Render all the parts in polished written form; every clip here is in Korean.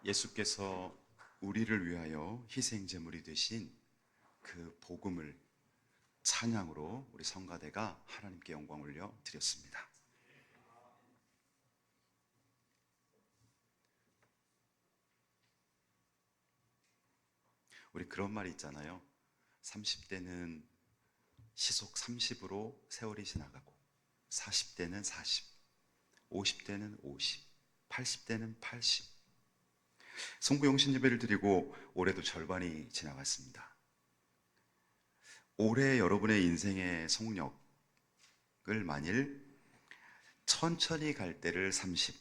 예수께서 우리를 위하여 희생 제물이 되신 그 복음을 찬양으로 우리 성가대가 하나님께 영광 올려 드렸습니다. 우리 그런 말이 있잖아요. 30대는 시속 30으로 세월이 지나가고 40대는 40, 50대는 50, 80대는 80. 송구영신 예배를 드리고 올해도 절반이 지나갔습니다. 올해 여러분의 인생의 속력을 만일 천천히 갈 때를 30,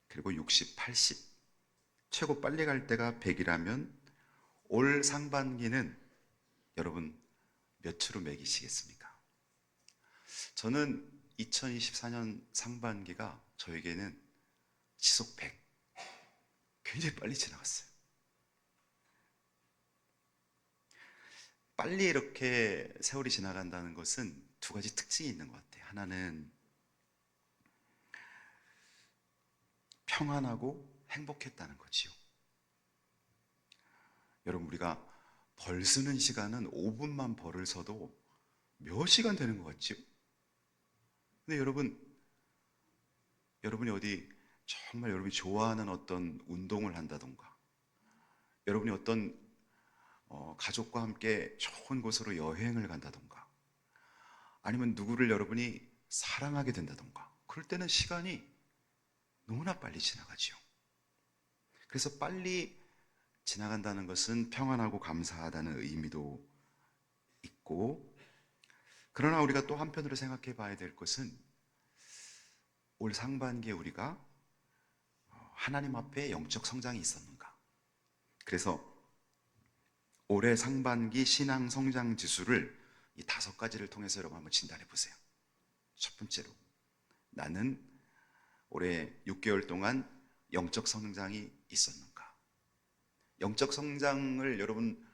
그리고 60, 80, 최고 빨리 갈 때가 100이라면 올 상반기는 여러분 몇으로 매기시겠습니까? 저는 2024년 상반기가 저에게는 시속 100, 굉장히 빨리 지나갔어요. 빨리 이렇게 세월이 지나간다는 것은 두 가지 특징이 있는 것 같아요. 하나는 평안하고 행복했다는 거지요. 여러분, 우리가 벌 쓰는 시간은 5분만 벌을 서도 몇 시간 되는 것 같지요? 근데 여러분이 어디 정말 여러분이 좋아하는 어떤 운동을 한다던가, 여러분이 어떤 가족과 함께 좋은 곳으로 여행을 간다던가, 아니면 누구를 여러분이 사랑하게 된다던가, 그럴 때는 시간이 너무나 빨리 지나가지요. 그래서 빨리 지나간다는 것은 평안하고 감사하다는 의미도 있고, 그러나 우리가 또 한편으로 생각해 봐야 될 것은 올 상반기에 우리가 하나님 앞에 영적 성장이 있었는가. 그래서 올해 상반기 신앙 성장 지수를 이 5가지를 통해서 여러분 한번 진단해 보세요. 첫 번째로, 나는 올해 6개월 동안 영적 성장이 있었는가. 영적 성장을 여러분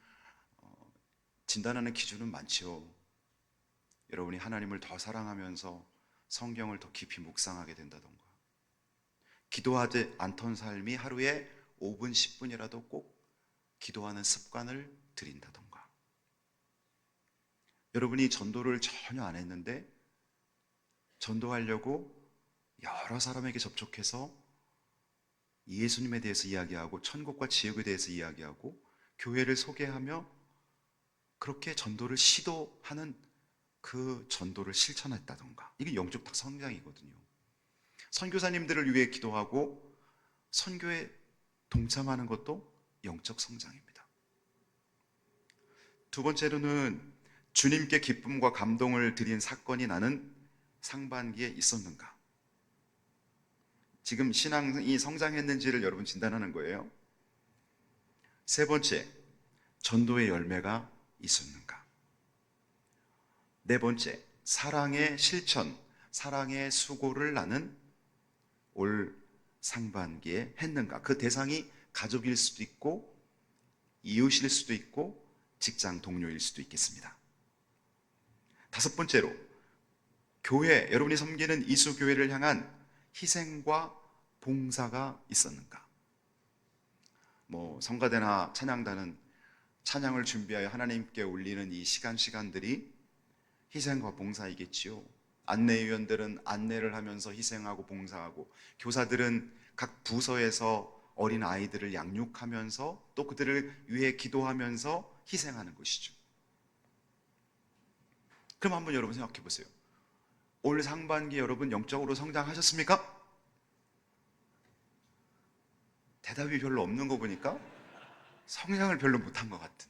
진단하는 기준은 많죠. 여러분이 하나님을 더 사랑하면서 성경을 더 깊이 묵상하게 된다던가, 기도하지 않던 삶이 하루에 5분, 10분이라도 꼭 기도하는 습관을 들인다던가, 여러분이 전도를 전혀 안 했는데 전도하려고 여러 사람에게 접촉해서 예수님에 대해서 이야기하고 천국과 지옥에 대해서 이야기하고 교회를 소개하며 그렇게 전도를 시도하는 그 전도를 실천했다던가, 이게 영적 성장이거든요. 선교사님들을 위해 기도하고 선교에 동참하는 것도 영적 성장입니다. 두 번째로는 주님께 기쁨과 감동을 드린 사건이 나는 상반기에 있었는가. 지금 신앙이 성장했는지를 여러분 진단하는 거예요. 세 번째, 전도의 열매가 있었는가. 네 번째, 사랑의 실천, 사랑의 수고를 나는 올 상반기에 했는가. 그 대상이 가족일 수도 있고 이웃일 수도 있고 직장 동료일 수도 있겠습니다. 다섯 번째로, 교회, 여러분이 섬기는 이수교회를 향한 희생과 봉사가 있었는가. 성가대나 찬양단은 찬양을 준비하여 하나님께 올리는 이 시간들이 희생과 봉사이겠지요. 안내위원들은 안내를 하면서 희생하고 봉사하고, 교사들은 각 부서에서 어린 아이들을 양육하면서 또 그들을 위해 기도하면서 희생하는 것이죠. 그럼 한번 여러분 생각해 보세요. 올 상반기 여러분 영적으로 성장하셨습니까? 대답이 별로 없는 거 보니까 성장을 별로 못한 것 같은.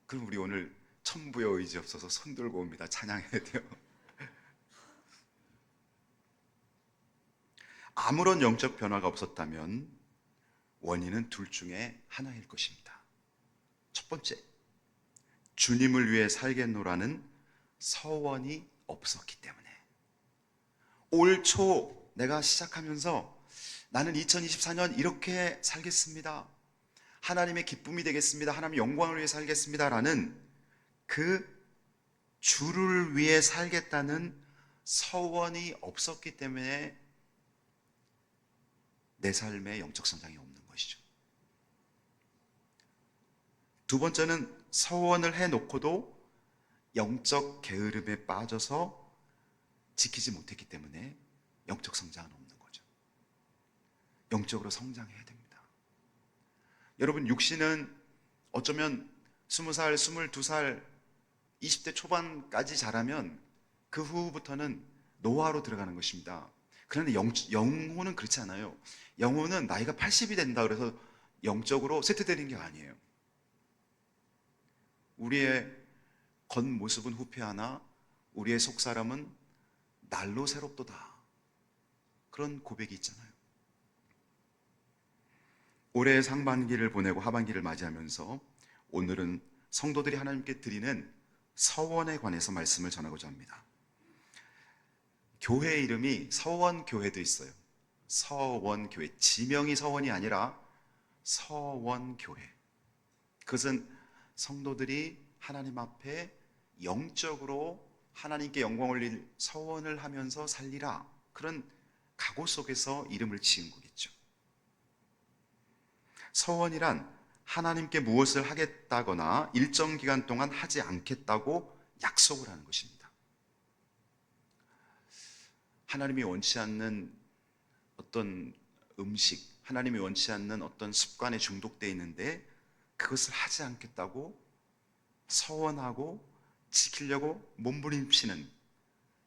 그럼 우리 오늘 천부여 의지 없어서 손 들고 옵니다. 찬양해야 돼요. 아무런 영적 변화가 없었다면 원인은 둘 중에 하나일 것입니다. 첫 번째, 주님을 위해 살겠노라는 서원이 없었기 때문에. 올 초 내가 시작하면서 나는 2024년 이렇게 살겠습니다, 하나님의 기쁨이 되겠습니다, 하나님의 영광을 위해 살겠습니다 라는 그 주를 위해 살겠다는 서원이 없었기 때문에 내 삶에 영적 성장이 없는 것이죠. 두 번째는 서원을 해놓고도 영적 게으름에 빠져서 지키지 못했기 때문에 영적 성장은 없는 거죠. 영적으로 성장해야 됩니다. 여러분, 육신은 어쩌면 20살, 22살, 20대 초반까지 자라면 그 후부터는 노화로 들어가는 것입니다. 그런데 영혼은 그렇지 않아요. 영혼은 나이가 80이 된다 그래서 영적으로 쇠퇴되는 게 아니에요. 우리의 겉모습은 후패하나 우리의 속사람은 날로 새롭도다. 그런 고백이 있잖아요. 올해 상반기를 보내고 하반기를 맞이하면서 오늘은 성도들이 하나님께 드리는 서원에 관해서 말씀을 전하고자 합니다. 교회 이름이 서원교회도 있어요. 서원교회. 지명이 서원이 아니라 서원교회. 그것은 성도들이 하나님 앞에 영적으로 하나님께 영광 올릴 서원을 하면서 살리라, 그런 각오 속에서 이름을 지은 거겠죠. 서원이란 하나님께 무엇을 하겠다거나 일정 기간 동안 하지 않겠다고 약속을 하는 것입니다. 하나님이 원치 않는 어떤 음식, 하나님이 원치 않는 어떤 습관에 중독되어 있는데 그것을 하지 않겠다고 서원하고 지키려고 몸부림치는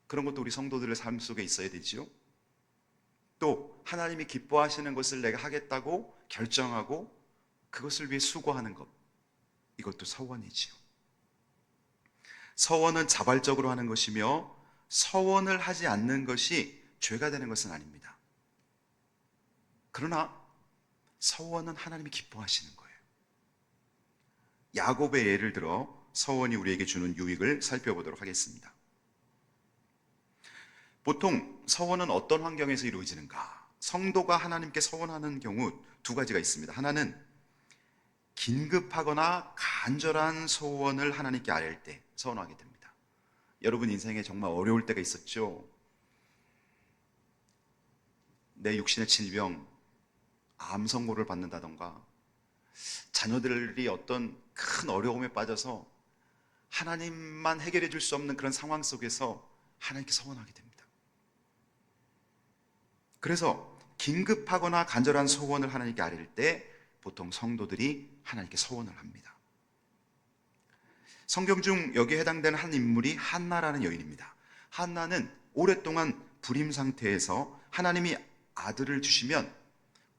그런 것도 우리 성도들의 삶 속에 있어야 되지요. 또 하나님이 기뻐하시는 것을 내가 하겠다고 결정하고 그것을 위해 수고하는 것, 이것도 서원이지요. 서원은 자발적으로 하는 것이며 서원을 하지 않는 것이 죄가 되는 것은 아닙니다. 그러나 서원은 하나님이 기뻐하시는 거예요. 야곱의 예를 들어 서원이 우리에게 주는 유익을 살펴보도록 하겠습니다. 보통 서원은 어떤 환경에서 이루어지는가? 성도가 하나님께 서원하는 경우 두 가지가 있습니다. 하나는 긴급하거나 간절한 소원을 하나님께 아뢰 때 서원하게 됩니다. 여러분 인생에 정말 어려울 때가 있었죠. 내 육신의 질병, 암 선고를 받는다던가 자녀들이 어떤 큰 어려움에 빠져서 하나님만 해결해 줄 수 없는 그런 상황 속에서 하나님께 서원하게 됩니다. 그래서 긴급하거나 간절한 소원을 하나님께 아뢰일 때 보통 성도들이 하나님께 서원을 합니다. 성경 중 여기에 해당되는 한 인물이 한나라는 여인입니다. 한나는 오랫동안 불임 상태에서 하나님이 아들을 주시면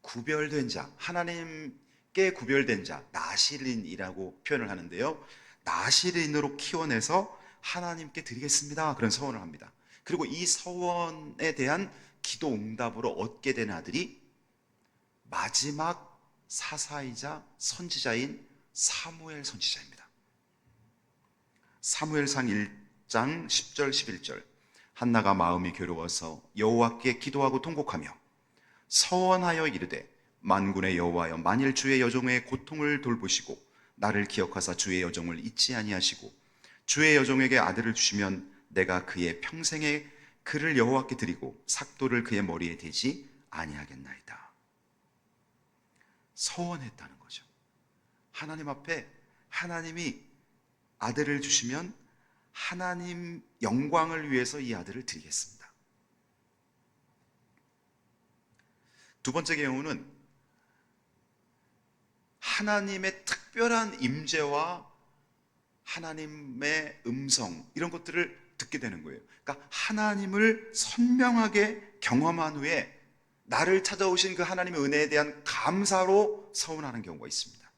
구별된 자, 하나님께 구별된 자, 나시린이라고 표현을 하는데요, 나시린으로 키워내서 하나님께 드리겠습니다, 그런 서원을 합니다. 그리고 이 서원에 대한 기도 응답으로 얻게 된 아들이 마지막 사사이자 선지자인 사무엘 선지자입니다. 사무엘상 1장 10절 11절. 한나가 마음이 괴로워서 여호와께 기도하고 통곡하며 서원하여 이르되 만군의 여호와여, 만일 주의 여종의 고통을 돌보시고 나를 기억하사 주의 여종을 잊지 아니하시고 주의 여종에게 아들을 주시면 내가 그의 평생에 그를 여호와께 드리고 삭도를 그의 머리에 대지 아니하겠나이다. 서원했다는 거죠. 하나님 앞에 하나님이 아들을 주시면 하나님 영광을 위해서 이 아들을 드리겠습니다. 두 번째 경우는 하나님의 특별한 임재와 하나님의 음성, 이런 것들을 듣게 되는 거예요. 그러니까 하나님을 선명하게 경험한 후에 나를 찾아오신 그 하나님의 은혜에 대한 감사로 서원하는 경우가 있습니다.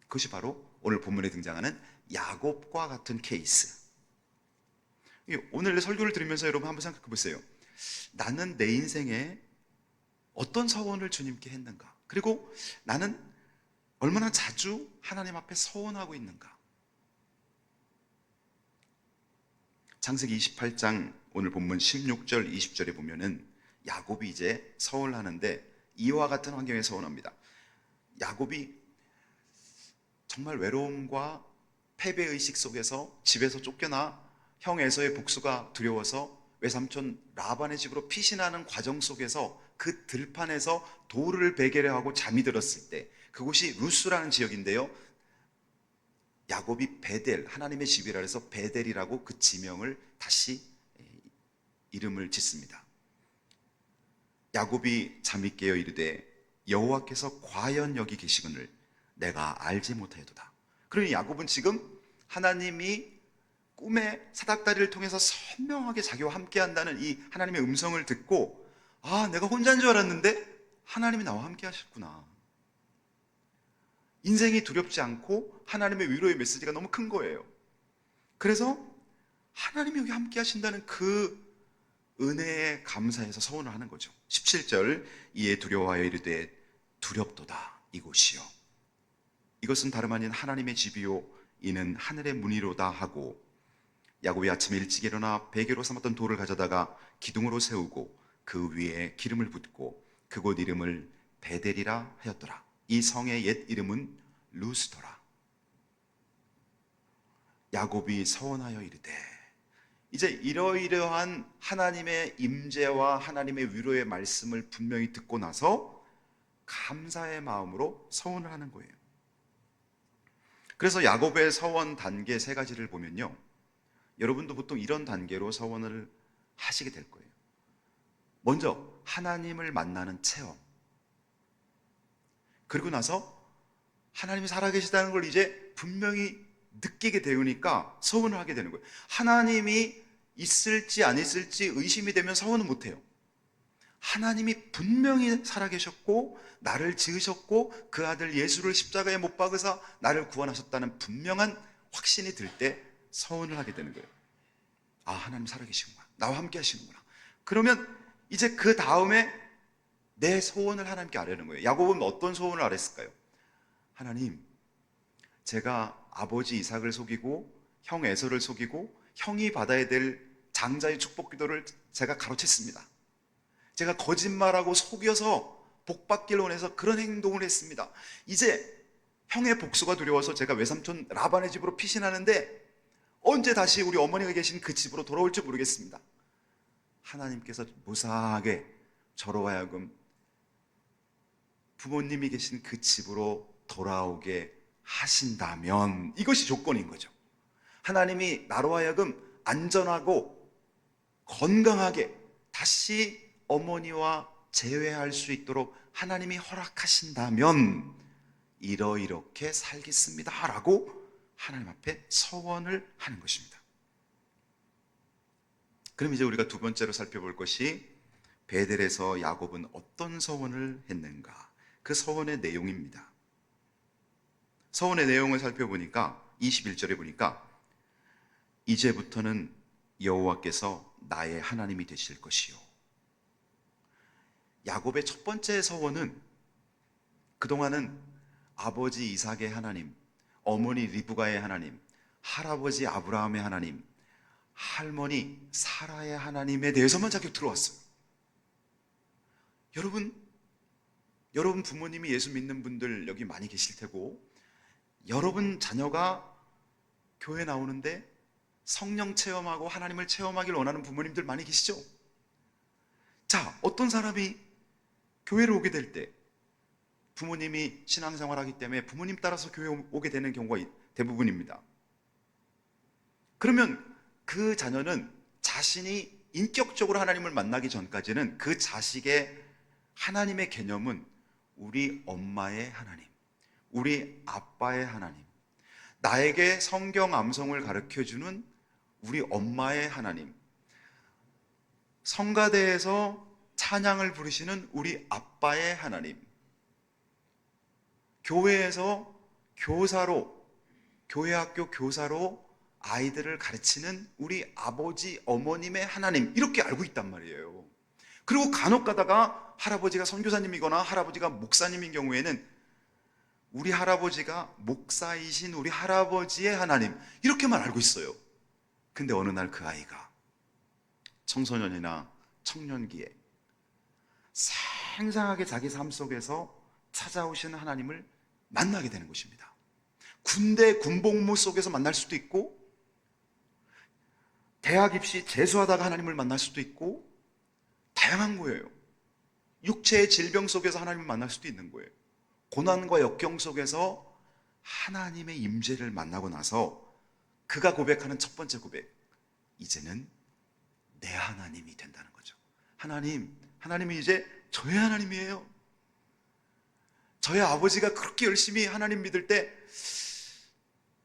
그것이 바로 오늘 본문에 등장하는 야곱과 같은 케이스. 오늘 설교를 들으면서 여러분 한번 생각해 보세요. 나는 내 인생에 어떤 서원을 주님께 했는가? 그리고 나는 얼마나 자주 하나님 앞에 서원하고 있는가? 창세기 28장 오늘 본문 16절 20절에 보면은 야곱이 이제 서원하는데 이와 같은 환경에 서원합니다. 야곱이 정말 외로움과 패배의식 속에서 집에서 쫓겨나 형 에서의 복수가 두려워서 외삼촌 라반의 집으로 피신하는 과정 속에서 그 들판에서 돌을 베개로 하고 잠이 들었을 때, 그곳이 루스라는 지역인데요, 야곱이 베델, 하나님의 집이라 해서 베델이라고 그 지명을 다시 이름을 짓습니다. 야곱이 잠이 깨어 이르되 여호와께서 과연 여기 계시거늘 내가 알지 못하였도다. 그러니 야곱은 지금 하나님이 꿈의 사닥다리를 통해서 선명하게 자기와 함께 한다는 이 하나님의 음성을 듣고, 아, 내가 혼자인 줄 알았는데 하나님이 나와 함께 하셨구나. 인생이 두렵지 않고 하나님의 위로의 메시지가 너무 큰 거예요. 그래서 하나님이 여기 함께 하신다는 그 은혜에 감사해서 서원을 하는 거죠. 17절, 이에 두려워하여 이르되 두렵도다 이곳이요, 이것은 다름 아닌 하나님의 집이요 이는 하늘의 문이로다 하고, 야곱이 아침에 일찍 일어나 베개로 삼았던 돌을 가져다가 기둥으로 세우고 그 위에 기름을 붓고 그곳 이름을 베델이라 하였더라. 이 성의 옛 이름은 루스더라. 야곱이 서원하여 이르되, 이제 이러이러한 하나님의 임재와 하나님의 위로의 말씀을 분명히 듣고 나서 감사의 마음으로 서원을 하는 거예요. 그래서 야곱의 서원 단계 세 가지를 보면요, 여러분도 보통 이런 단계로 서원을 하시게 될 거예요. 먼저 하나님을 만나는 체험, 그리고 나서 하나님이 살아계시다는 걸 이제 분명히 느끼게 되니까 서원을 하게 되는 거예요. 하나님이 있을지 안 있을지 의심이 되면 서원은 못해요. 하나님이 분명히 살아계셨고 나를 지으셨고 그 아들 예수를 십자가에 못 박으사 나를 구원하셨다는 분명한 확신이 들 때 서원을 하게 되는 거예요. 아, 하나님 살아계시구나, 나와 함께 하시는구나. 그러면 이제 그 다음에 내 소원을 하나님께 아뢰는 거예요. 야곱은 어떤 소원을 아뢰었을까요? 하나님, 제가 아버지 이삭을 속이고 형 에서를 속이고 형이 받아야 될 장자의 축복 기도를 제가 가로챘습니다. 제가 거짓말하고 속여서 복 받기를 원해서 그런 행동을 했습니다. 이제 형의 복수가 두려워서 제가 외삼촌 라반의 집으로 피신하는데 언제 다시 우리 어머니가 계신 그 집으로 돌아올지 모르겠습니다. 하나님께서 무사하게 저로 하여금 부모님이 계신 그 집으로 돌아오게 하신다면, 이것이 조건인 거죠. 하나님이 나로 하여금 안전하고 건강하게 다시 어머니와 재회할 수 있도록 하나님이 허락하신다면 이렇게 살겠습니다 라고 하나님 앞에 서원을 하는 것입니다. 그럼 이제 우리가 두 번째로 살펴볼 것이 베델에서 야곱은 어떤 서원을 했는가, 그 서원의 내용입니다. 서원의 내용을 살펴보니까 21절에 보니까 이제부터는 여호와께서 나의 하나님이 되실 것이요. 야곱의 첫 번째 서원은 그동안은 아버지 이삭의 하나님, 어머니 리브가의 하나님, 할아버지 아브라함의 하나님, 할머니 사라의 하나님에 대해서만 자꾸 들어왔어요. 여러분 부모님이 예수 믿는 분들 여기 많이 계실 테고, 여러분 자녀가 교회 나오는데 성령 체험하고 하나님을 체험하길 원하는 부모님들 많이 계시죠? 자, 어떤 사람이 교회를 오게 될 때 부모님이 신앙생활 하기 때문에 부모님 따라서 교회 오게 되는 경우가 대부분입니다. 그러면 그 자녀는 자신이 인격적으로 하나님을 만나기 전까지는 그 자식의 하나님의 개념은 우리 엄마의 하나님, 우리 아빠의 하나님, 나에게 성경 암송을 가르쳐주는 우리 엄마의 하나님, 성가대에서 찬양을 부르시는 우리 아빠의 하나님, 교회에서 교사로, 교회학교 교사로 아이들을 가르치는 우리 아버지, 어머님의 하나님, 이렇게 알고 있단 말이에요. 그리고 간혹 가다가 할아버지가 선교사님이거나 할아버지가 목사님인 경우에는 우리 할아버지가 목사이신 우리 할아버지의 하나님, 이렇게만 알고 있어요. 근데 어느 날 그 아이가 청소년이나 청년기에 생생하게 자기 삶 속에서 찾아오시는 하나님을 만나게 되는 것입니다. 군대 군복무 속에서 만날 수도 있고, 대학 입시 재수하다가 하나님을 만날 수도 있고, 다양한 거예요. 육체의 질병 속에서 하나님을 만날 수도 있는 거예요. 고난과 역경 속에서 하나님의 임재를 만나고 나서 그가 고백하는 첫 번째 고백, 이제는 내 하나님이 된다는 거죠. 하나님이 이제 저의 하나님이에요. 저의 아버지가 그렇게 열심히 하나님 믿을 때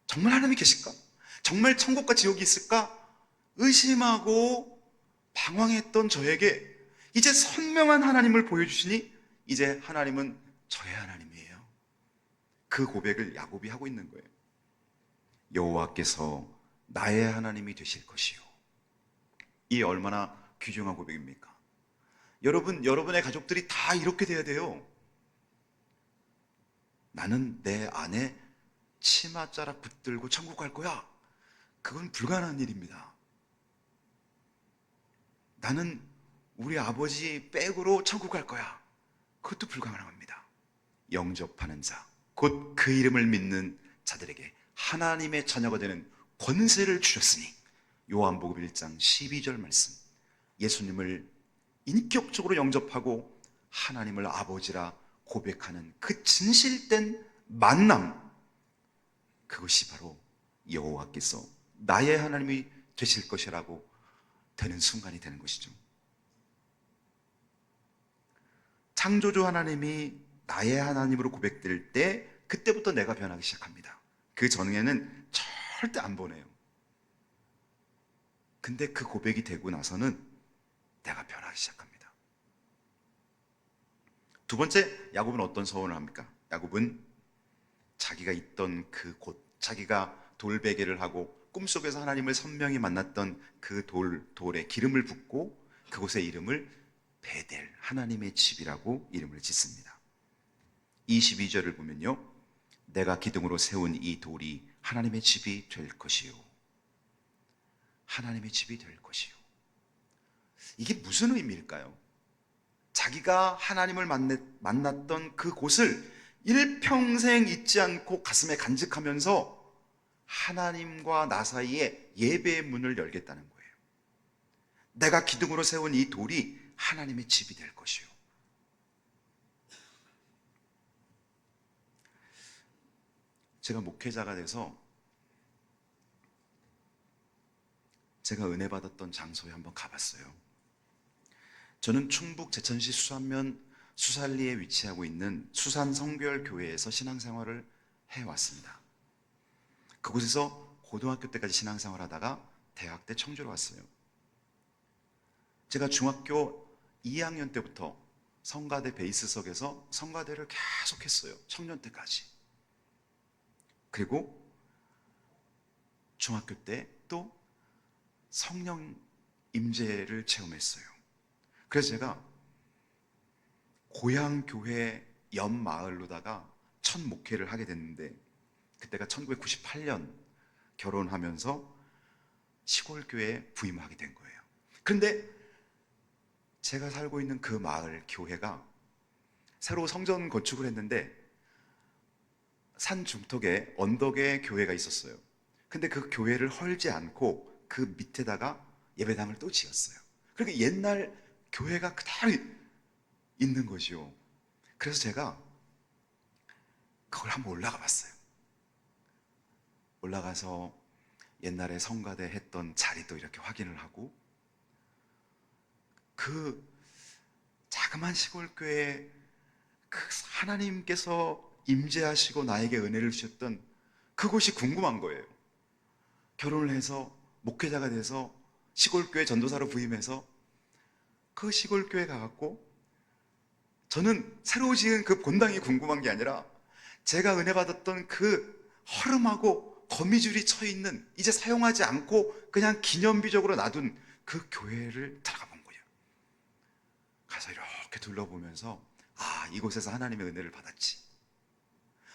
정말 하나님이 계실까? 정말 천국과 지옥이 있을까? 의심하고 방황했던 저에게 이제 선명한 하나님을 보여주시니 이제 하나님은 저의 하나님이에요. 그 고백을 야곱이 하고 있는 거예요. 여호와께서 나의 하나님이 되실 것이요. 이 얼마나 귀중한 고백입니까? 여러분의 가족들이 다 이렇게 돼야 돼요. 나는 내 아내 치맛자락 붙들고 천국 갈 거야. 그건 불가능한 일입니다. 나는 우리 아버지 백으로 천국 갈 거야. 그것도 불가능합니다. 영접하는 자, 곧 그 이름을 믿는 자들에게 하나님의 자녀가 되는 권세를 주셨으니, 요한복음 1장 12절 말씀, 예수님을 인격적으로 영접하고 하나님을 아버지라 고백하는 그 진실된 만남, 그것이 바로 여호와께서 나의 하나님이 되실 것이라고 되는 순간이 되는 것이죠. 창조주 하나님이 나의 하나님으로 고백될 때 그때부터 내가 변하기 시작합니다. 그 전에는 절대 안 보내요. 근데 그 고백이 되고 나서는 내가 변하기 시작합니다. 두 번째, 야곱은 어떤 서원을 합니까? 야곱은 자기가 있던 그 곳, 자기가 돌베개를 하고 꿈속에서 하나님을 선명히 만났던 그 돌에 기름을 붓고 그곳의 이름을 베델, 하나님의 집이라고 이름을 짓습니다. 22절을 보면요, 내가 기둥으로 세운 이 돌이 하나님의 집이 될 것이요. 하나님의 집이 될 것이요. 이게 무슨 의미일까요? 자기가 하나님을 만났던 그 곳을 일평생 잊지 않고 가슴에 간직하면서 하나님과 나 사이에 예배의 문을 열겠다는 거예요. 내가 기둥으로 세운 이 돌이 하나님의 집이 될 것이요. 제가 목회자가 돼서 제가 은혜 받았던 장소에 한번 가봤어요. 저는 충북 제천시 수산면 수살리에 위치하고 있는 수산 성결 교회에서 신앙생활을 해왔습니다. 그곳에서 고등학교 때까지 신앙생활 하다가 대학 때 청주로 왔어요. 제가 중학교 2학년 때부터 성가대 베이스석에서 성가대를 계속 했어요. 청년 때까지. 그리고 중학교 때 또 성령 임재를 체험했어요. 그래서 제가 고향 교회 옆 마을로다가 첫 목회를 하게 됐는데, 그때가 1998년 결혼하면서 시골 교회에 부임하게 된 거예요. 그런데 제가 살고 있는 그 마을 교회가 새로 성전 건축을 했는데 산 중턱에 언덕에 교회가 있었어요. 근데 그 교회를 헐지 않고 그 밑에다가 예배당을 또 지었어요. 그러니까 옛날 교회가 그대로 있는 것이요. 그래서 제가 그걸 한번 올라가 봤어요. 올라가서 옛날에 성가대 했던 자리도 이렇게 확인을 하고, 그 자그마한 시골교회 그 하나님께서 임재하시고 나에게 은혜를 주셨던 그곳이 궁금한 거예요. 결혼을 해서 목회자가 돼서 시골교회 전도사로 부임해서 그 시골교회 가갖고, 저는 새로 지은 그 본당이 궁금한 게 아니라 제가 은혜 받았던 그 허름하고 거미줄이 쳐 있는, 이제 사용하지 않고 그냥 기념비적으로 놔둔 그 교회를 들어가 본 거예요. 가서 이렇게 둘러보면서, 아, 이곳에서 하나님의 은혜를 받았지.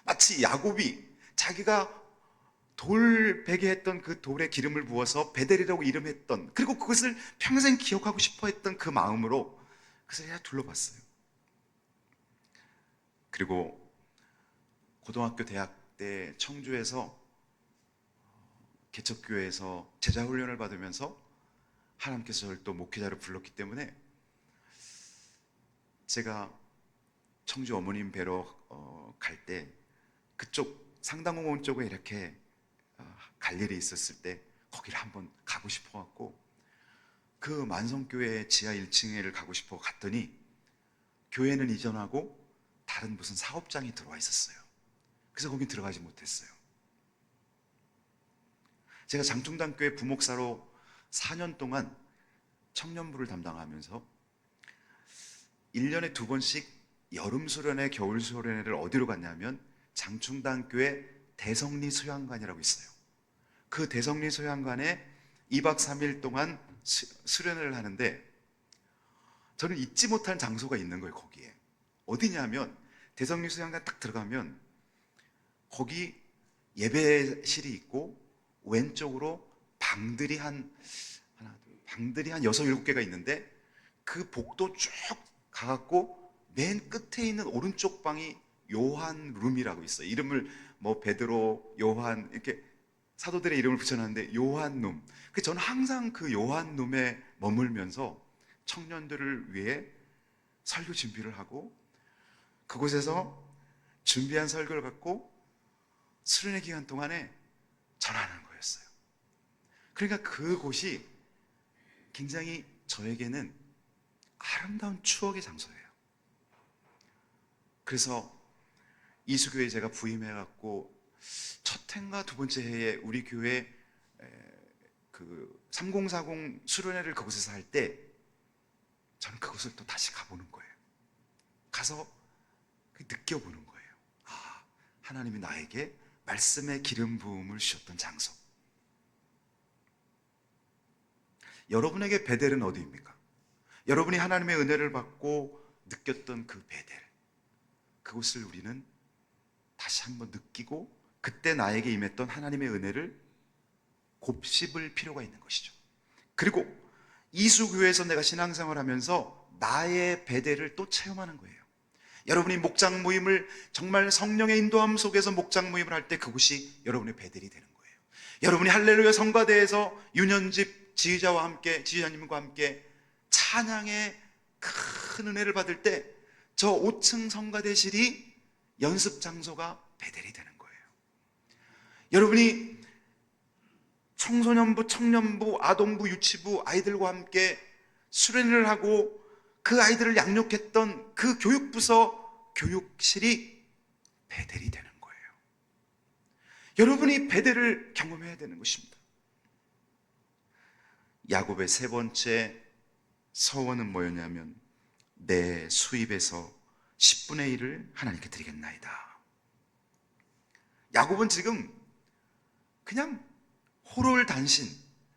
마치 야곱이 자기가 돌 베게 했던 그 돌에 기름을 부어서 베델이라고 이름했던, 그리고 그것을 평생 기억하고 싶어 했던 그 마음으로 그래서 그냥 둘러봤어요. 그리고 고등학교 대학 때 청주에서 개척교회에서 제자훈련을 받으면서 하나님께서 저를 또 목회자로 불렀기 때문에 제가 청주 어머님 뵈러 갈 때 그쪽 상당공원 쪽에 이렇게 갈 일이 있었을 때 거기를 한번 가고 싶어 갖고 그 만성교회 지하 1층에를 가고 싶어 갔더니 교회는 이전하고 다른 무슨 사업장이 들어와 있었어요. 그래서 거기 들어가지 못했어요. 제가 장충당교회 부목사로 4년 동안 청년부를 담당하면서 1년에 2번씩 여름 수련회, 겨울 수련회를 어디로 갔냐면 장충당교회 대성리 수양관이라고 있어요. 그 대성리 수양관에 2박 3일 동안 수련회를 하는데 저는 잊지 못할 장소가 있는 거예요. 거기에 어디냐면 대성리 수양관 딱 들어가면 거기 예배실이 있고 왼쪽으로 방들이 한 6, 7개가 있는데 그 복도 쭉 가갖고 맨 끝에 있는 오른쪽 방이 요한 룸이라고 있어요. 이름을 뭐 베드로, 요한 이렇게 사도들의 이름을 붙여놨는데 요한 룸. 그래서 저는 항상 그 요한 룸에 머물면서 청년들을 위해 설교 준비를 하고 그곳에서 준비한 설교를 갖고 수련회 기간 동안에 전하는 거였어요. 그러니까 그곳이 굉장히 저에게는 아름다운 추억의 장소예요. 그래서 이수교회에 제가 부임해갖고 첫 해인가 2번째 해에 우리 교회 그 3040 수련회를 그곳에서 할 때 저는 그곳을 또 다시 가보는 거예요. 가서 느껴보는 거예요. 아, 하나님이 나에게 말씀의 기름 부음을 주셨던 장소. 여러분에게 베델은 어디입니까? 여러분이 하나님의 은혜를 받고 느꼈던 그 베델, 그곳을 우리는 다시 한번 느끼고 그때 나에게 임했던 하나님의 은혜를 곱씹을 필요가 있는 것이죠. 그리고 이수교회에서 내가 신앙생활하면서 나의 베델을 또 체험하는 거예요. 여러분이 목장 모임을 정말 성령의 인도함 속에서 목장 모임을 할 때 그곳이 여러분의 베델이 되는 거예요. 여러분이 할렐루야 성가대에서 윤현집 지휘자와 함께, 지휘자님과 함께 찬양의 큰 은혜를 받을 때 저 5층 성가대실이 연습 장소가 베델이 되는 거예요. 여러분이 청소년부, 청년부, 아동부, 유치부 아이들과 함께 수련회를 하고 그 아이들을 양육했던 그 교육부서 교육실이 베델이 되는 거예요. 여러분이 베델을 경험해야 되는 것입니다. 야곱의 3번째 서원은 뭐였냐면 내 수입에서 10분의 1을 하나님께 드리겠나이다. 야곱은 지금 그냥 호롤단신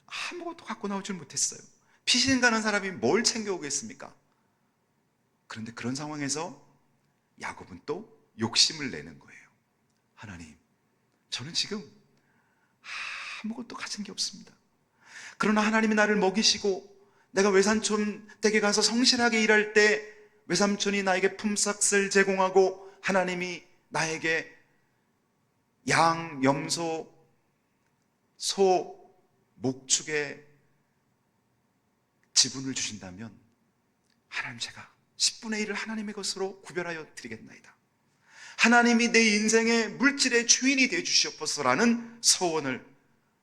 아무것도 갖고 나오질 못했어요. 피신 가는 사람이 뭘 챙겨오겠습니까? 그런데 그런 상황에서 야곱은 또 욕심을 내는 거예요. 하나님, 저는 지금 아무것도 가진 게 없습니다. 그러나 하나님이 나를 먹이시고 내가 외삼촌 댁에 가서 성실하게 일할 때 외삼촌이 나에게 품삯을 제공하고 하나님이 나에게 양, 염소, 소, 목축의 지분을 주신다면 하나님 제가 10분의 1을 하나님의 것으로 구별하여 드리겠나이다. 하나님이 내 인생의 물질의 주인이 되어 주시옵소서라는 서원을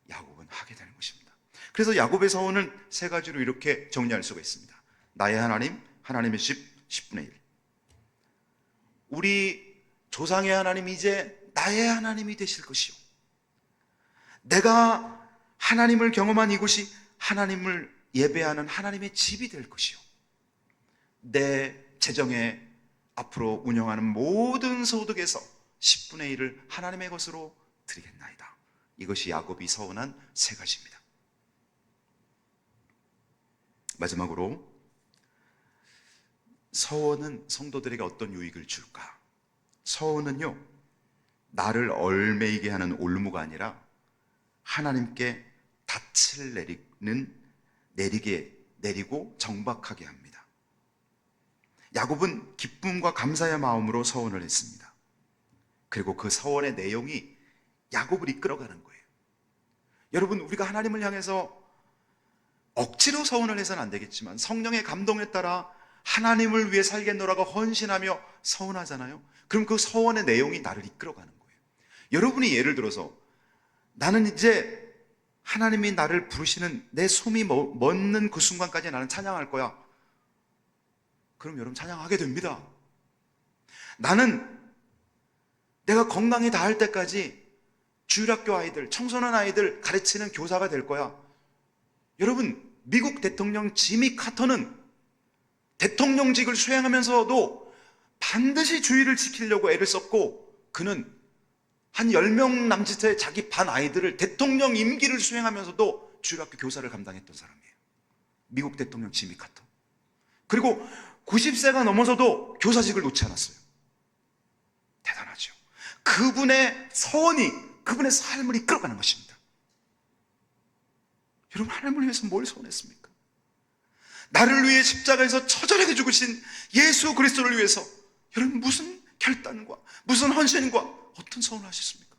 야곱은 하게 되는 것입니다. 그래서 야곱의 서원은 3가지로 이렇게 정리할 수가 있습니다. 나의 하나님, 하나님의 10분의 1. 우리 조상의 하나님이 이제 나의 하나님이 되실 것이요. 내가 하나님을 경험한 이곳이 하나님을 예배하는 하나님의 집이 될 것이요. 내 재정에 앞으로 운영하는 모든 소득에서 10분의 1을 하나님의 것으로 드리겠나이다. 이것이 야곱이 서원한 3가지입니다. 마지막으로 서원은 성도들에게 어떤 유익을 줄까? 서원은요, 나를 얼매이게 하는 올무가 아니라 하나님께 닻을 내리고 정박하게 합니다. 야곱은 기쁨과 감사의 마음으로 서원을 했습니다. 그리고 그 서원의 내용이 야곱을 이끌어가는 거예요. 여러분, 우리가 하나님을 향해서 억지로 서원을 해서는 안 되겠지만 성령의 감동에 따라 하나님을 위해 살겠노라고 헌신하며 서원하잖아요. 그럼 그 서원의 내용이 나를 이끌어가는 거예요. 여러분이 예를 들어서 나는 이제 하나님이 나를 부르시는 내 숨이 멎는 그 순간까지 나는 찬양할 거야. 그럼 여러분 찬양하게 됩니다. 나는 내가 건강이 닿을 때까지 주일학교 아이들, 청소년 아이들 가르치는 교사가 될 거야. 여러분, 미국 대통령 지미 카터는 대통령직을 수행하면서도 반드시 주의를 지키려고 애를 썼고, 그는 한 10명 남짓의 자기 반 아이들을 대통령 임기를 수행하면서도 주일학교 교사를 감당했던 사람이에요. 미국 대통령 지미 카터. 그리고 90세가 넘어서도 교사직을 놓지 않았어요. 대단하죠. 그분의 서원이 그분의 삶을 이끌어가는 것입니다. 여러분, 하나님을 위해서 뭘 서원했습니까? 나를 위해 십자가에서 처절하게 죽으신 예수 그리스도를 위해서 여러분 무슨 결단과 무슨 헌신과 어떤 서원을 하셨습니까?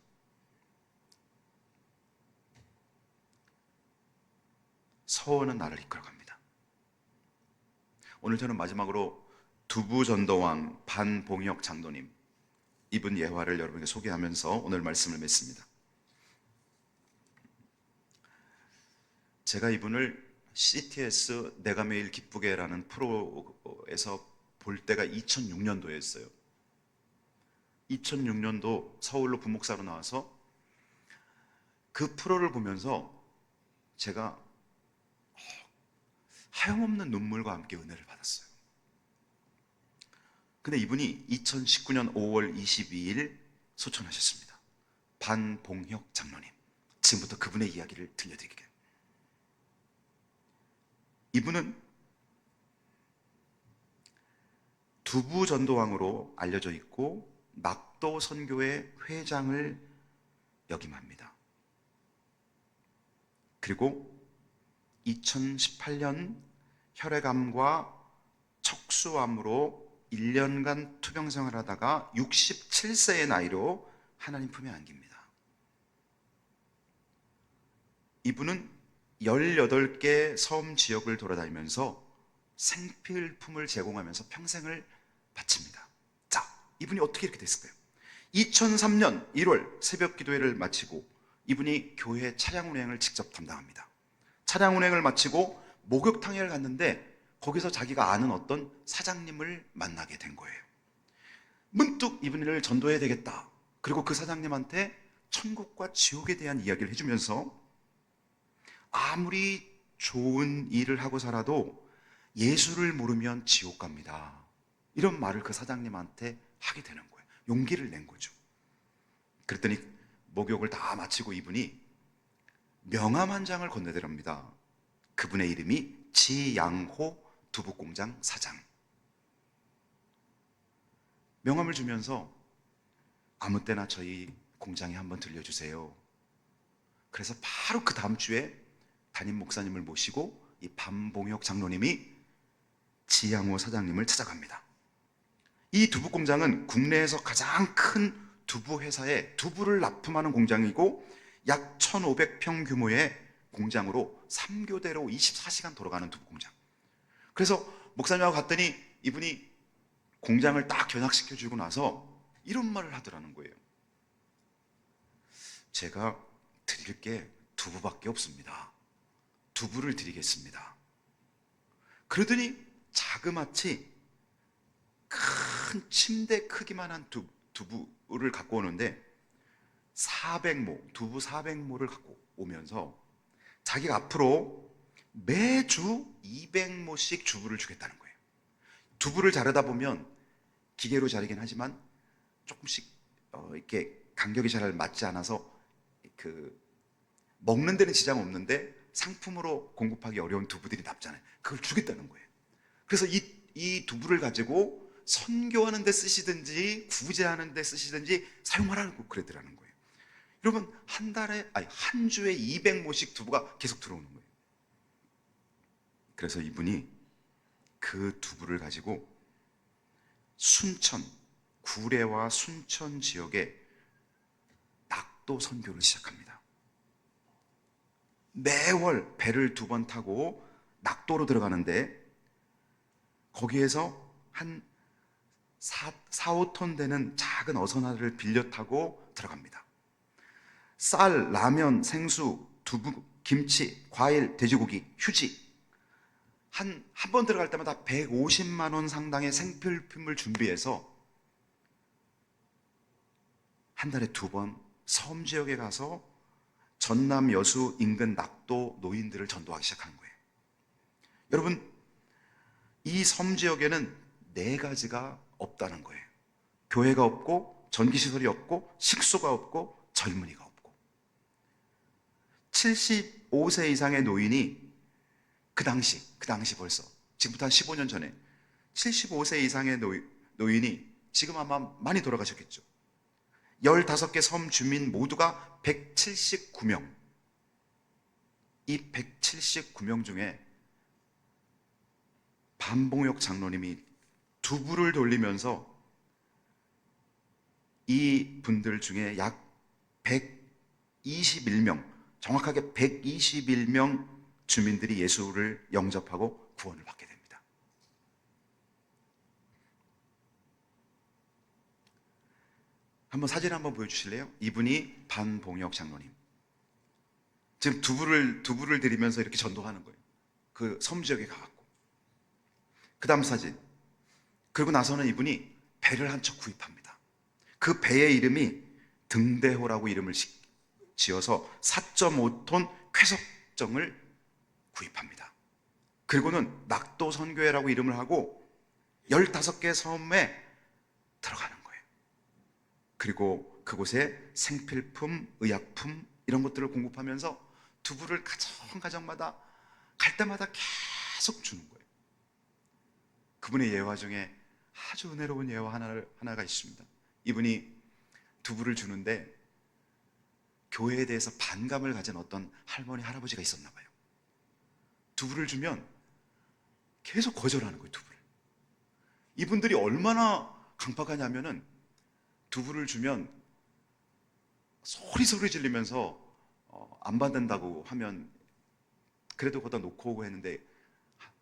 서원은 나를 이끌어갑니다. 오늘 저는 마지막으로 두부전도왕 반봉혁 장로님, 이분 예화를 여러분에게 소개하면서 오늘 말씀을 맺습니다. 제가 이분을 CTS 내가 매일 기쁘게라는 프로에서 볼 때가 2006년도였어요. 2006년도 서울로 부목사로 나와서 그 프로를 보면서 제가 하염없는 눈물과 함께 은혜를 받았어요. 근데 이분이 2019년 5월 22일 소천하셨습니다. 반봉혁 장로님. 지금부터 그분의 이야기를 들려드릴게요. 이분은 두부전도왕으로 알려져 있고 낙도 선교회 회장을 역임합니다. 그리고 2018년 혈액암과 척수암으로 1년간 투병생활을 하다가 67세의 나이로 하나님 품에 안깁니다. 이분은 18개 섬 지역을 돌아다니면서 생필품을 제공하면서 평생을 바칩니다. 자, 이분이 어떻게 이렇게 됐을까요? 2003년 1월 새벽 기도회를 마치고 이분이 교회 차량 운행을 직접 담당합니다. 차량 운행을 마치고 목욕탕에 갔는데 거기서 자기가 아는 어떤 사장님을 만나게 된 거예요. 문득 이분을 전도해야 되겠다. 그리고 그 사장님한테 천국과 지옥에 대한 이야기를 해주면서 아무리 좋은 일을 하고 살아도 예수를 모르면 지옥 갑니다. 이런 말을 그 사장님한테 하게 되는 거예요. 용기를 낸 거죠. 그랬더니 목욕을 다 마치고 이분이 명함 한 장을 건네드립니다. 그분의 이름이 지양호 두부공장 사장. 명함을 주면서 아무 때나 저희 공장에 한번 들려주세요. 그래서 바로 그 다음 주에 담임 목사님을 모시고 이 반봉혁 장로님이 지양호 사장님을 찾아갑니다. 이 두부공장은 국내에서 가장 큰 두부 회사에 두부를 납품하는 공장이고 약 1,500평 규모의 공장으로 3교대로 24시간 돌아가는 두부공장. 그래서 목사님하고 갔더니 이분이 공장을 딱 견학시켜주고 나서 이런 말을 하더라는 거예요. 제가 드릴 게 두부밖에 없습니다. 두부를 드리겠습니다. 그러더니 자그마치 큰 침대 크기만 한 두부를 갖고 오는데 400모, 두부 400모를 갖고 오면서 자기가 앞으로 매주 200모씩 두부를 주겠다는 거예요. 두부를 자르다 보면 기계로 자르긴 하지만 조금씩 이렇게 간격이 잘 맞지 않아서 먹는 데는 지장 없는데 상품으로 공급하기 어려운 두부들이 남잖아요. 그걸 주겠다는 거예요. 그래서 이 두부를 가지고 선교하는 데 쓰시든지 구제하는 데 쓰시든지 사용하라고 그러더라는 거예요. 여러분, 한 주에 200모씩 두부가 계속 들어오는 거예요. 그래서 이분이 그 두부를 가지고 순천, 구례와 순천 지역에 낙도 선교를 시작합니다. 매월 배를 2번 타고 낙도로 들어가는데 거기에서 한 4, 5톤 되는 작은 어선 하나를 빌려 타고 들어갑니다. 쌀, 라면, 생수, 두부, 김치, 과일, 돼지고기, 휴지, 한 번 들어갈 때마다 150만 원 상당의 생필품을 준비해서 한 달에 2번 섬 지역에 가서 전남 여수 인근 낙도 노인들을 전도하기 시작하는 거예요. 여러분, 이 섬 지역에는 4가지가 없다는 거예요. 교회가 없고, 전기시설이 없고, 식소가 없고, 젊은이가 없고. 75세 이상의 노인이 그 당시 벌써 지금부터 한 15년 전에 75세 이상의 노인이 지금 아마 많이 돌아가셨겠죠. 15개 섬 주민 모두가 179명. 이 179명 중에 반봉혁 장로님이 두부를 돌리면서 이 분들 중에 약 121명, 정확하게 121명 주민들이 예수를 영접하고 구원을 받게 됩니다. 한번 사진 한번 보여주실래요? 이분이 반봉혁 장로님. 지금 두부를 드리면서 이렇게 전도하는 거예요. 그 섬 지역에 가갖고. 그 다음 사진. 그리고 나서는 이분이 배를 한 척 구입합니다. 그 배의 이름이 등대호라고 이름을 지어서 4.5톤 쾌석정을 구입합니다. 그리고는 낙도 선교회라고 이름을 하고 15개 섬에 들어가는 거예요. 그리고 그곳에 생필품, 의약품 이런 것들을 공급하면서 두부를 가정가정마다 갈 때마다 계속 주는 거예요. 그분의 예화 중에 아주 은혜로운 예화 하나가 있습니다. 이분이 두부를 주는데 교회에 대해서 반감을 가진 어떤 할머니, 할아버지가 있었나 봐요. 두부를 주면 계속 거절하는 거예요, 두부를. 이분들이 얼마나 강박하냐면은 두부를 주면 소리 질리면서 안 받는다고 하면 그래도 거기다 놓고 오고 했는데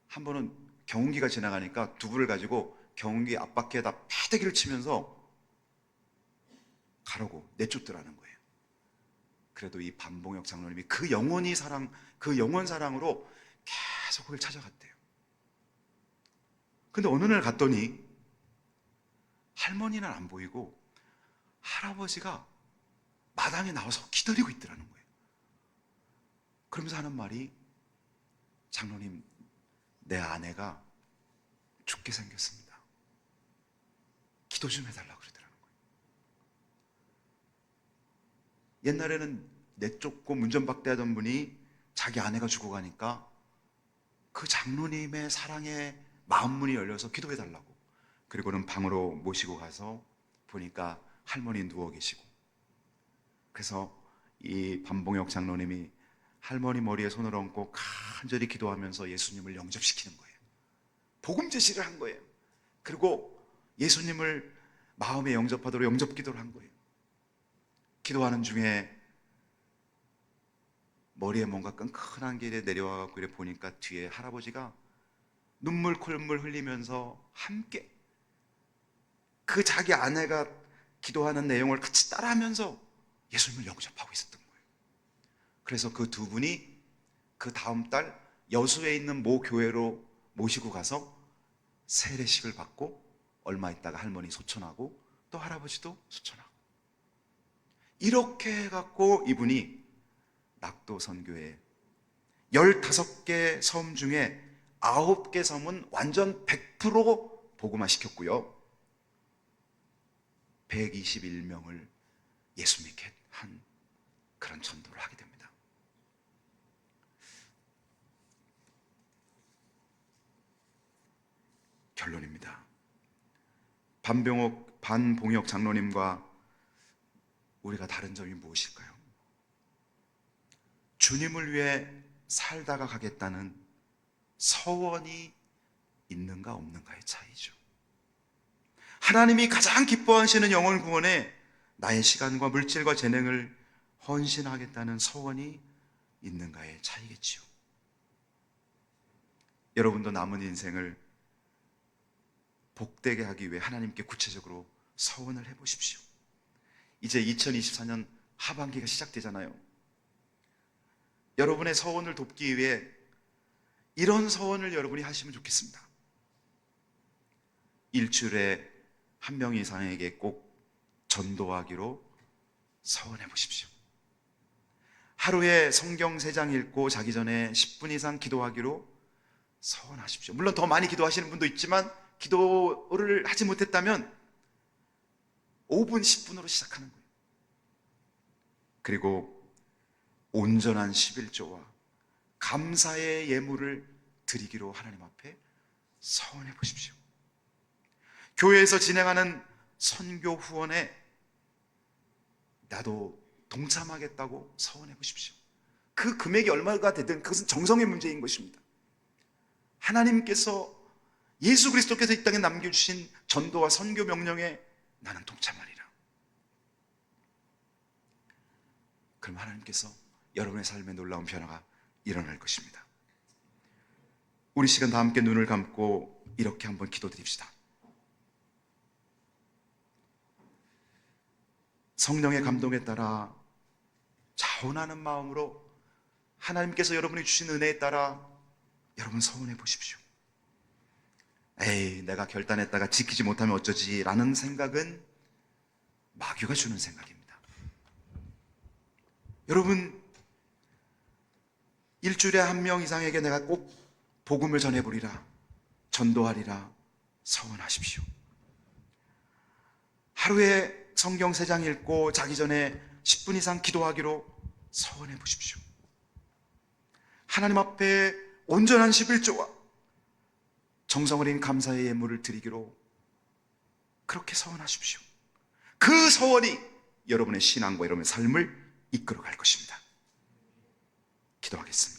한 번은 경운기가 지나가니까 두부를 가지고 경운기 앞바퀴에다 패대기를 치면서 가라고 내쫓더라는 거예요. 그래도 이 반봉혁 장로님이 그 영원 사랑으로 계속 그걸 찾아갔대요. 근데 어느 날 갔더니 할머니는 안 보이고 할아버지가 마당에 나와서 기다리고 있더라는 거예요. 그러면서 하는 말이, 장로님, 내 아내가 죽게 생겼습니다. 기도 좀 해달라고 그러더라는 거예요. 옛날에는 내쫓고 문전박대하던 분이 자기 아내가 죽어가니까 그 장로님의 사랑에 마음문이 열려서 기도해달라고. 그리고는 방으로 모시고 가서 보니까 할머니 누워 계시고, 그래서 이 반봉혁 장로님이 할머니 머리에 손을 얹고 간절히 기도하면서 예수님을 영접시키는 거예요. 복음 제시를 한 거예요. 그리고 예수님을 마음에 영접하도록 영접 기도를 한 거예요. 기도하는 중에 머리에 뭔가 끈끈한 게 내려와갖고 이래 보니까 뒤에 할아버지가 눈물 콧물 흘리면서 함께 그 자기 아내가 기도하는 내용을 같이 따라하면서 예수님을 영접하고 있었던 거예요. 그래서 그 두 분이 그 다음 달 여수에 있는 모 교회로 모시고 가서 세례식을 받고 얼마 있다가 할머니 소천하고 또 할아버지도 소천하고, 이렇게 해갖고 이분이 낙도 선교회 15개 섬 중에 9개 섬은 완전 100% 복음화 시켰고요, 121명을 예수 믿게 한 그런 전도를 하게 됩니다. 결론입니다. 반봉혁 장로님과 우리가 다른 점이 무엇일까요? 주님을 위해 살다가 가겠다는 서원이 있는가 없는가의 차이죠. 하나님이 가장 기뻐하시는 영혼 구원에 나의 시간과 물질과 재능을 헌신하겠다는 서원이 있는가의 차이겠지요. 여러분도 남은 인생을 복되게 하기 위해 하나님께 구체적으로 서원을 해보십시오. 이제 2024년 하반기가 시작되잖아요. 여러분의 서원을 돕기 위해 이런 서원을 여러분이 하시면 좋겠습니다. 일주일에 한 명 이상에게 꼭 전도하기로 서원해 보십시오. 하루에 성경 3장 읽고 자기 전에 10분 이상 기도하기로 서원하십시오. 물론 더 많이 기도하시는 분도 있지만 기도를 하지 못했다면 5분, 10분으로 시작하는 거예요. 그리고 온전한 11조와 감사의 예물을 드리기로 하나님 앞에 서원해 보십시오. 교회에서 진행하는 선교 후원에 나도 동참하겠다고 서원해 보십시오. 그 금액이 얼마가 되든 그것은 정성의 문제인 것입니다. 하나님께서 예수 그리스도께서 이 땅에 남겨주신 전도와 선교 명령에 나는 동참하리라. 그럼 하나님께서 여러분의 삶에 놀라운 변화가 일어날 것입니다. 우리 시간 다 함께 눈을 감고 이렇게 한번 기도드립시다. 성령의 감동에 따라 자원하는 마음으로 하나님께서 여러분이 주신 은혜에 따라 여러분 서원해 보십시오. 에이, 내가 결단했다가 지키지 못하면 어쩌지 라는 생각은 마귀가 주는 생각입니다. 여러분, 일주일에 한 명 이상에게 내가 꼭 복음을 전해보리라, 전도하리라 서원하십시오. 하루에 성경 3장 읽고 자기 전에 10분 이상 기도하기로 서원해 보십시오. 하나님 앞에 온전한 11조와 정성 어린 감사의 예물을 드리기로 그렇게 서원하십시오. 그 서원이 여러분의 신앙과 여러분의 삶을 이끌어갈 것입니다. 기도하겠습니다.